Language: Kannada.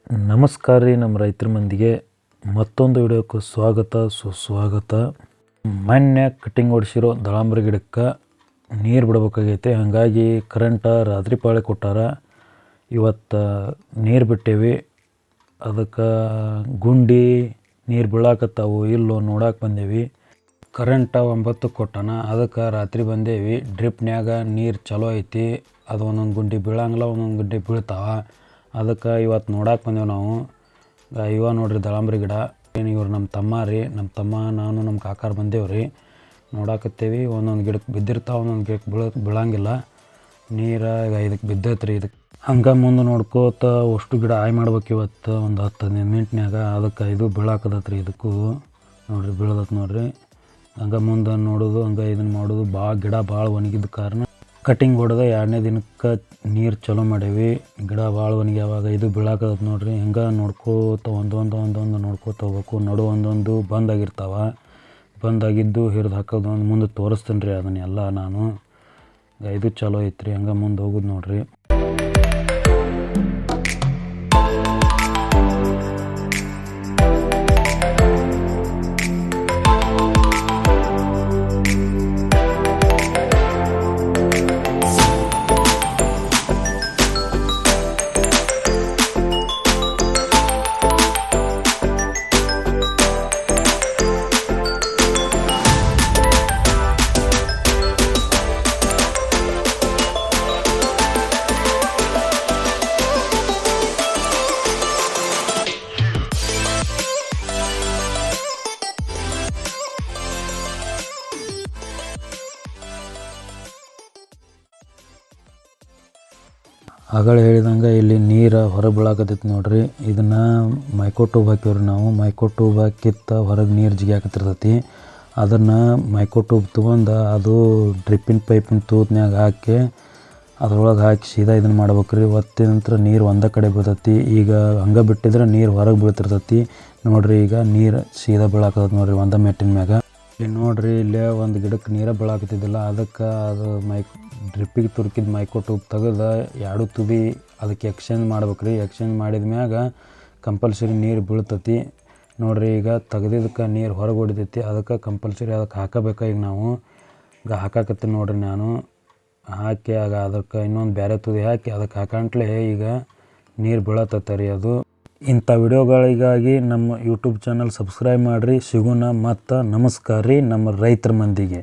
ನಮಸ್ಕಾರ ರೀ ನಮ್ಮ ರೈತರ ಮಂದಿಗೆ ಮತ್ತೊಂದು ವಿಡಿಯೋಕ್ಕೆ ಸ್ವಾಗತ ಸುಸ್ವಾಗತ. ಮೊನ್ನೆ ಕಟಿಂಗ್ ಹೊಡಿಸಿರೋ ದಾಳಂಬ್ರಿ ಗಿಡಕ್ಕೆ ನೀರು ಬಿಡಬೇಕಾಗೈತೆ. ಹಾಗಾಗಿ ಕರೆಂಟ ರಾತ್ರಿ ಪಾಳಿ ಕೊಟ್ಟಾರ. ಇವತ್ತು ನೀರು ಬಿಟ್ಟೇವಿ. ಅದಕ್ಕೆ ಗುಂಡಿ ನೀರು ಬೀಳಾಕತ್ತಾವು ಇಲ್ಲೋ ನೋಡಕ್ಕೆ ಬಂದೇವಿ. ಕರೆಂಟ 9ಕ್ಕೆ ಕೊಟ್ಟಾನ. ಅದಕ್ಕೆ ರಾತ್ರಿ ಬಂದೇವಿ. ಡ್ರಿಪ್ನ್ಯಾಗ ನೀರು ಚಲೋ ಐತಿ. ಅದು ಒಂದೊಂದು ಗುಂಡಿ ಬೀಳಂಗಿಲ್ಲ, ಒಂದೊಂದು ಗುಂಡಿ ಬೀಳ್ತಾವ. ಅದಕ್ಕೆ ಇವತ್ತು ನೋಡಕ್ಕೆ ಬಂದೇವು ನಾವು. ಇವ ನೋಡ್ರಿ ದಾಳಂಬ್ರಿ ಗಿಡ. ಇವ್ರು ನಮ್ಮ ತಮ್ಮ ರೀ. ನಮ್ಮ ತಮ್ಮ ನಾನು ನಮ್ಮ ಕಾಕಾರ ಬಂದೇವು ರೀ. ನೋಡಾಕತ್ತೇವಿ. ಒಂದೊಂದು ಗಿಡಕ್ಕೆ ಬಿದ್ದಿರ್ತಾವೆ, ಒಂದೊಂದು ಗಿಡಕ್ಕೆ ಬೀಳಂಗಿಲ್ಲ ನೀರು. ಈಗ ಇದಕ್ಕೆ ಬಿದ್ದೈತೆ ರೀ. ಇದಕ್ಕೆ ಹಂಗೆ ಮುಂದೆ ನೋಡ್ಕೋತ ಅಷ್ಟು ಗಿಡ ಆಯ್ ಮಾಡ್ಬೇಕು ಇವತ್ತು ಒಂದು 10-15 ಮಿನಿಟ್ನ್ಯಾಗ. ಅದಕ್ಕೆ ಇದು ಬೀಳಾಕದತ್ತು ರೀ. ಇದಕ್ಕೂ ನೋಡಿರಿ ಬೀಳದತ್ತು ನೋಡಿರಿ. ಹಂಗೆ ಮುಂದೆ ನೋಡೋದು, ಹಂಗೆ ಇದನ್ನು ಮಾಡೋದು. ಗಿಡ ಭಾಳ ಒಣಗಿದ ಕಾರಣ ಕಟಿಂಗ್ ಹೊಡೆದ 2ನೇ ದಿನಕ್ಕೆ ನೀರು ಚಲೋ ಮಾಡೇವಿ. ಗಿಡ ಭಾಳ ಒಣಗ್ಯಾವಾಗ ಇದು ಬೀಳಾಕದತ್ತು ನೋಡಿರಿ. ಹಿಂಗೆ ನೋಡ್ಕೋತ ಒಂದೊಂದು ನೋಡ್ಕೋತ ಹೋಗ್ಬೇಕು. ನಡು ಒಂದೊಂದು ಬಂದಾಗಿರ್ತಾವೆ. ಬಂದಾಗಿದ್ದು ಹಿರಿದು ಹಾಕೋದು ಒಂದು ಮುಂದೆ ತೋರಿಸ್ತೇನೆ ರೀ ಅದನ್ನೆಲ್ಲ ನಾನು. ಇದು ಚಲೋ ಐತ್ರಿ. ಹಂಗೆ ಮುಂದೆ ಹೋಗೋದು ನೋಡಿರಿ. ಆಗಳ ಹೇಳಿದಂಗೆ ಇಲ್ಲಿ ನೀರು ಹೊರಗೆ ಬೀಳಾಕತ್ತೈತಿ ನೋಡ್ರಿ. ಇದನ್ನು ಮೈಕ್ರೋ ಟ್ಯೂಬ್ ಹಾಕಿವ್ರಿ ನಾವು. ಮೈಕ್ರೋ ಟ್ಯೂಬ್ ಹಾಕಿತ್ತ ಹೊರಗೆ ನೀರು ಜಿಗ್ಯಾಕತ್ತಿರ್ತೈತಿ. ಅದನ್ನು ಮೈಕ್ರೋ ಟ್ಯೂಬ್ ತೊಗೊಂಡು ಅದು ಡ್ರಿಪ್ಪಿನ ಪೈಪಿನ ತೂತ್ನ್ಯಾಗ ಹಾಕಿ ಅದ್ರೊಳಗೆ ಹಾಕಿ ಸೀದಾ ಇದನ್ನು ಮಾಡ್ಬೇಕು ರೀ. ಒತ್ತಿದ ನಂತರ ನೀರು ಒಂದೇ ಕಡೆ ಬೀಳ್ತೈತಿ. ಈಗ ಹಂಗೆ ಬಿಟ್ಟಿದ್ರೆ ನೀರು ಹೊರಗೆ ಬೀಳ್ತಿರ್ತೈತಿ ನೋಡಿರಿ. ಈಗ ನೀರು ಸೀದಾ ಬೀಳಾಕತ್ತೈತಿ ನೋಡಿರಿ ಒಂದೇ ಮೆಟ್ಟಿನ ಮ್ಯಾಗ. ಇಲ್ಲಿ ನೋಡಿರಿ, ಇಲ್ಲೇ ಒಂದು ಗಿಡಕ್ಕೆ ನೀರೇ ಬೀಳಾಕತ್ತಿದ್ದಿಲ್ಲ. ಅದಕ್ಕೆ ಅದು ಡ್ರಿಪ್ಪಿಗೆ ತುರುಕಿದ ಮೈಕ್ರೋ ಟ್ಯೂಬ್ ತೆಗೆದು 2 ತುದಿ ಅದಕ್ಕೆ ಎಕ್ಸ್ಚೇಂಜ್ ಮಾಡ್ಬೇಕು ರೀ. ಎಕ್ಸ್ಚೇಂಜ್ ಮಾಡಿದ ಮ್ಯಾಗ ಕಂಪಲ್ಸರಿ ನೀರು ಬೀಳ್ತೈತಿ ನೋಡಿರಿ. ಈಗ ತೆಗೆದಿದ್ದಕ್ಕೆ ನೀರು ಹೊರಗೆ ಹೊಡಿತೈತಿ. ಅದಕ್ಕೆ ಕಂಪಲ್ಸರಿ ಅದಕ್ಕೆ ಹಾಕಬೇಕು. ಈಗ ನಾವು ಈಗ ಹಾಕಾಕತ್ತೀನಿ ನೋಡಿರಿ. ನಾನು ಹಾಕಿ ಅದಕ್ಕೆ ಇನ್ನೊಂದು ಬೇರೆ ತುದಿ ಹಾಕಿ ಅದಕ್ಕೆ ಹಾಕಂಟ್ಲೆ ಈಗ ನೀರು ಬೀಳತ್ತತ್ತ ರೀ ಅದು. ಇಂಥ ವಿಡಿಯೋಗಳಿಗಾಗಿ ನಮ್ಮ ಯೂಟ್ಯೂಬ್ ಚಾನಲ್ ಸಬ್ಸ್ಕ್ರೈಬ್ ಮಾಡಿರಿ. ಸಿಗೋಣ ಮತ್ತು ನಮಸ್ಕಾರ ರೀ ನಮ್ಮ ರೈತರ ಮಂದಿಗೆ.